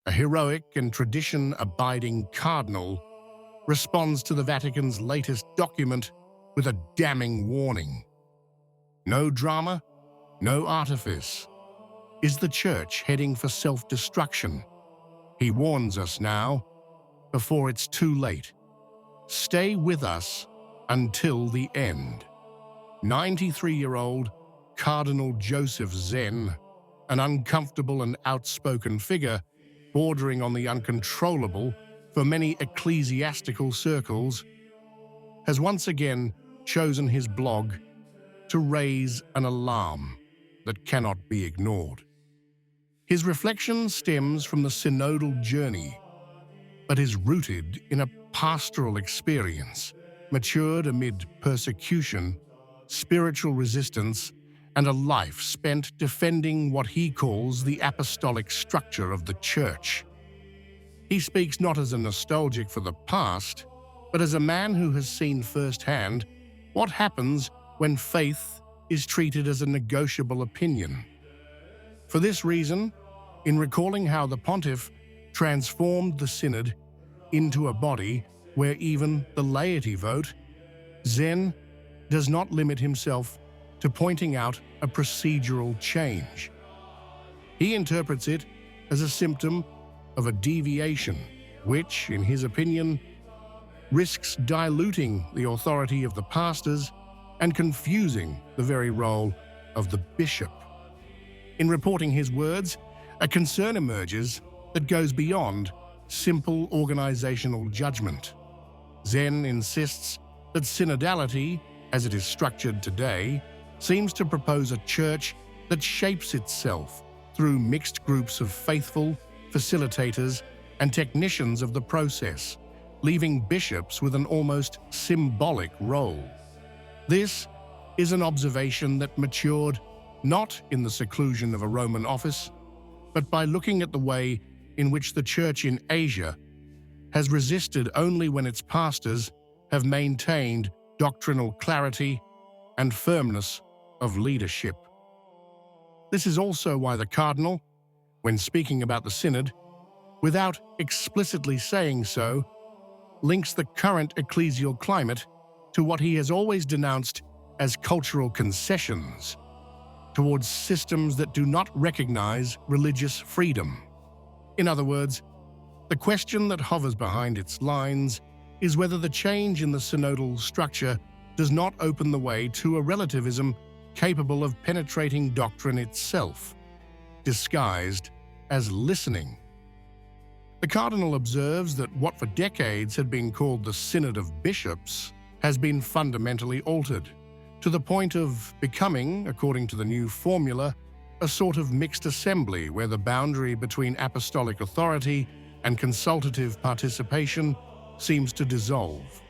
a heroic and tradition-abiding cardinal, responds to the Vatican's latest document with a damning warning. No drama, no artifice. Is the Church heading for self-destruction? He warns us now, before it's too late. Stay with us until the end. 93-year-old Cardinal Joseph Zen, an uncomfortable and outspoken figure, bordering on the uncontrollable for many ecclesiastical circles, has once again chosen his blog to raise an alarm that cannot be ignored. His reflection stems from the synodal journey, but is rooted in a pastoral experience, matured amid persecution, spiritual resistance, and a life spent defending what he calls the apostolic structure of the Church. He speaks not as a nostalgic for the past, but as a man who has seen firsthand what happens when faith is treated as a negotiable opinion. For this reason, in recalling how the pontiff transformed the synod into a body where even the laity vote, Zen does not limit himself to pointing out a procedural change. He interprets it as a symptom of a deviation which, in his opinion, risks diluting the authority of the pastors and confusing the very role of the bishop. In reporting his words, a concern emerges that goes beyond simple organizational judgment. Zen insists that synodality, as it is structured today, seems to propose a church that shapes itself through mixed groups of faithful, facilitators, and technicians of the process, leaving bishops with an almost symbolic role. This is an observation that matured not in the seclusion of a Roman office, but by looking at the way in which the Church in Asia has resisted only when its pastors have maintained doctrinal clarity and firmness of leadership. This is also why the Cardinal, when speaking about the Synod, without explicitly saying so, links the current ecclesial climate to what he has always denounced as cultural concessions, towards systems that do not recognize religious freedom. In other words, the question that hovers behind its lines is whether the change in the synodal structure does not open the way to a relativism capable of penetrating doctrine itself, disguised as listening. The Cardinal observes that what for decades had been called the Synod of Bishops has been fundamentally altered, to the point of becoming, according to the new formula, a sort of mixed assembly where the boundary between apostolic authority and consultative participation seems to dissolve.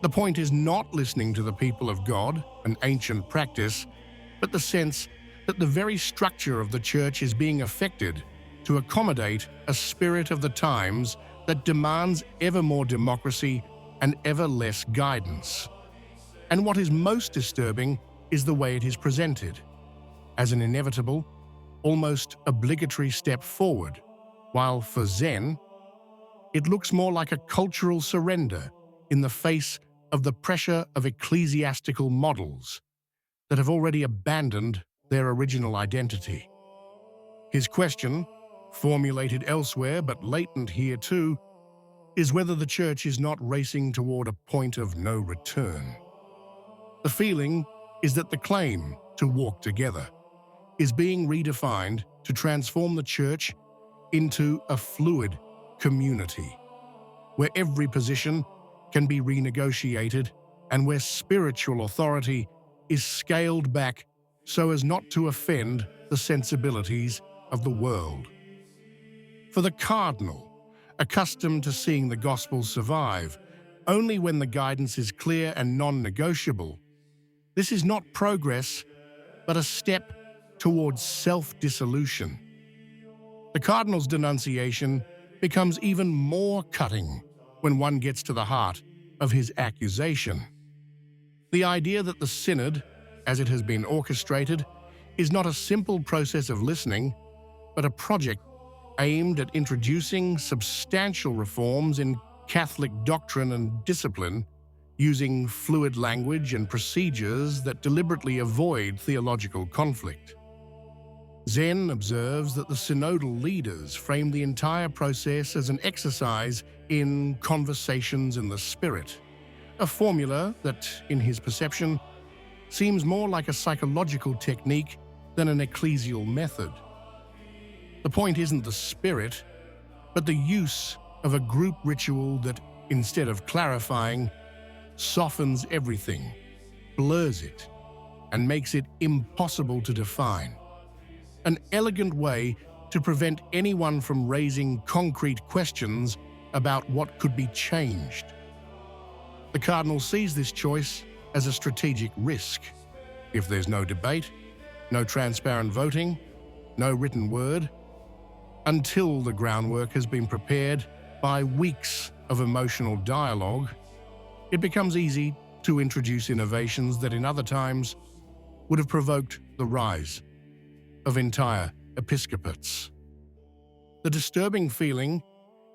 The point is not listening to the people of God, an ancient practice, but the sense that the very structure of the Church is being affected to accommodate a spirit of the times that demands ever more democracy and ever less guidance. And what is most disturbing is the way it is presented, as an inevitable, almost obligatory step forward, while for Zen, it looks more like a cultural surrender in the face of the pressure of ecclesiastical models that have already abandoned their original identity. His question, formulated elsewhere but latent here too, is whether the Church is not racing toward a point of no return. The feeling is that the claim to walk together is being redefined to transform the Church into a fluid community, where every position can be renegotiated and where spiritual authority is scaled back so as not to offend the sensibilities of the world. For the Cardinal, accustomed to seeing the gospel survive only when the guidance is clear and non-negotiable, this is not progress, but a step towards self-dissolution. The Cardinal's denunciation becomes even more cutting when one gets to the heart of his accusation. The idea that the Synod, as it has been orchestrated, is not a simple process of listening, but a project aimed at introducing substantial reforms in Catholic doctrine and discipline, using fluid language and procedures that deliberately avoid theological conflict. Zen observes that the synodal leaders frame the entire process as an exercise in conversations in the spirit, a formula that, in his perception, seems more like a psychological technique than an ecclesial method. The point isn't the spirit, but the use of a group ritual that, instead of clarifying, softens everything, blurs it, and makes it impossible to define. An elegant way to prevent anyone from raising concrete questions about what could be changed. The Cardinal sees this choice as a strategic risk. If there's no debate, no transparent voting, no written word, until the groundwork has been prepared by weeks of emotional dialogue, it becomes easy to introduce innovations that in other times would have provoked the rise of entire episcopates. The disturbing feeling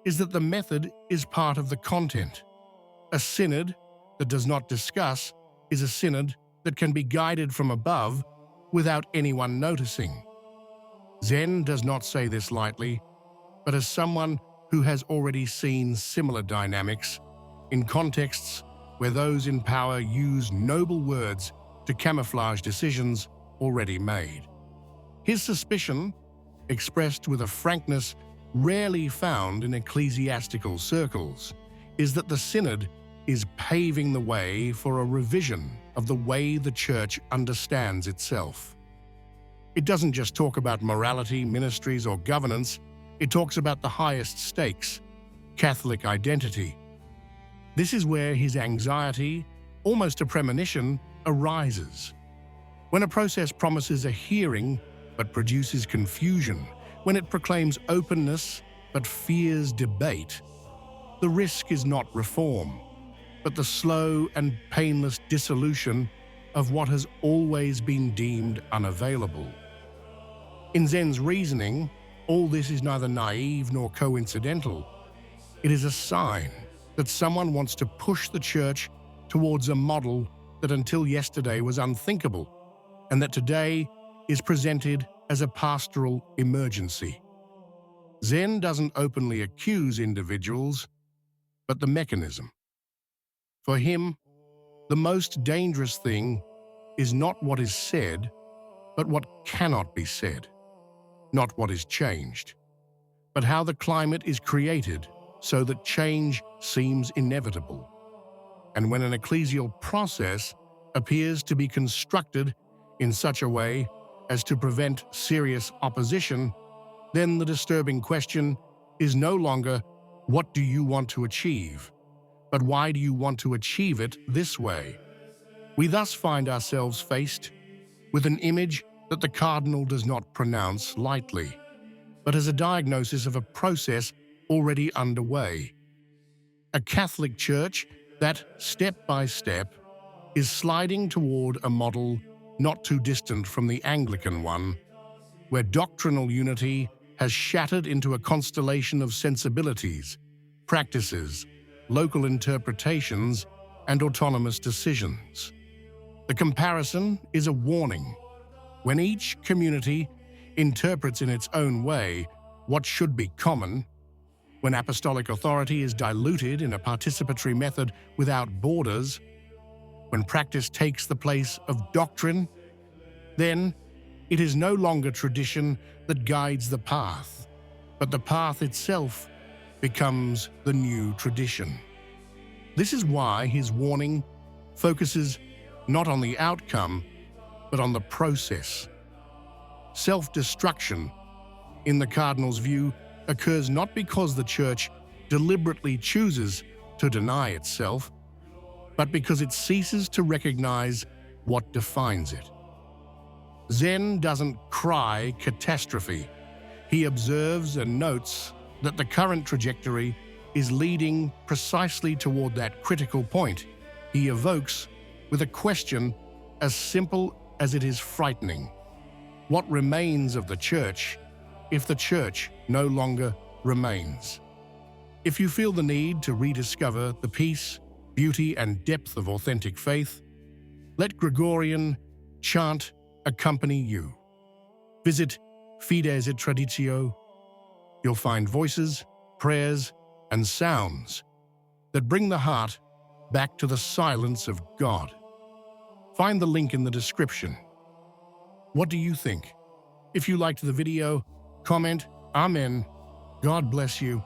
is that the method is part of the content. A synod that does not discuss is a synod that can be guided from above without anyone noticing. Zen does not say this lightly, but as someone who has already seen similar dynamics in contexts where those in power use noble words to camouflage decisions already made. His suspicion, expressed with a frankness rarely found in ecclesiastical circles, is that the synod is paving the way for a revision of the way the Church understands itself. It doesn't just talk about morality, ministries, or governance, it talks about the highest stakes, Catholic identity. This is where his anxiety, almost a premonition, arises. When a process promises a hearing but produces confusion, when it proclaims openness but fears debate, the risk is not reform, but the slow and painless dissolution of what has always been deemed unavailable. In Zen's reasoning, all this is neither naive nor coincidental. It is a sign that someone wants to push the Church towards a model that until yesterday was unthinkable, and that today is presented as a pastoral emergency. Zen doesn't openly accuse individuals, but the mechanism. For him, the most dangerous thing is not what is said, but what cannot be said. Not what is changed, but how the climate is created so that change seems inevitable. And when an ecclesial process appears to be constructed in such a way as to prevent serious opposition, then the disturbing question is no longer, what do you want to achieve? But why do you want to achieve it this way? We thus find ourselves faced with an image that the Cardinal does not pronounce lightly, but as a diagnosis of a process already underway. A Catholic Church that, step by step, is sliding toward a model not too distant from the Anglican one, where doctrinal unity has shattered into a constellation of sensibilities, practices, local interpretations, and autonomous decisions. The comparison is a warning. When each community interprets in its own way what should be common, when apostolic authority is diluted in a participatory method without borders, when practice takes the place of doctrine, then it is no longer tradition that guides the path, but the path itself becomes the new tradition. This is why his warning focuses not on the outcome, but on the process. Self-destruction, in the Cardinal's view, occurs not because the Church deliberately chooses to deny itself, but because it ceases to recognize what defines it. Zen doesn't cry catastrophe. He observes and notes that the current trajectory is leading precisely toward that critical point. He evokes with a question as simple as it is frightening. What remains of the Church if the Church no longer remains. If you feel the need to rediscover the peace, beauty, and depth of authentic faith, let Gregorian chant accompany you. Visit Fides et Traditio. You'll find voices, prayers, and sounds that bring the heart back to the silence of God. Find the link in the description. What do you think? If you liked the video, comment, Amen. God bless you.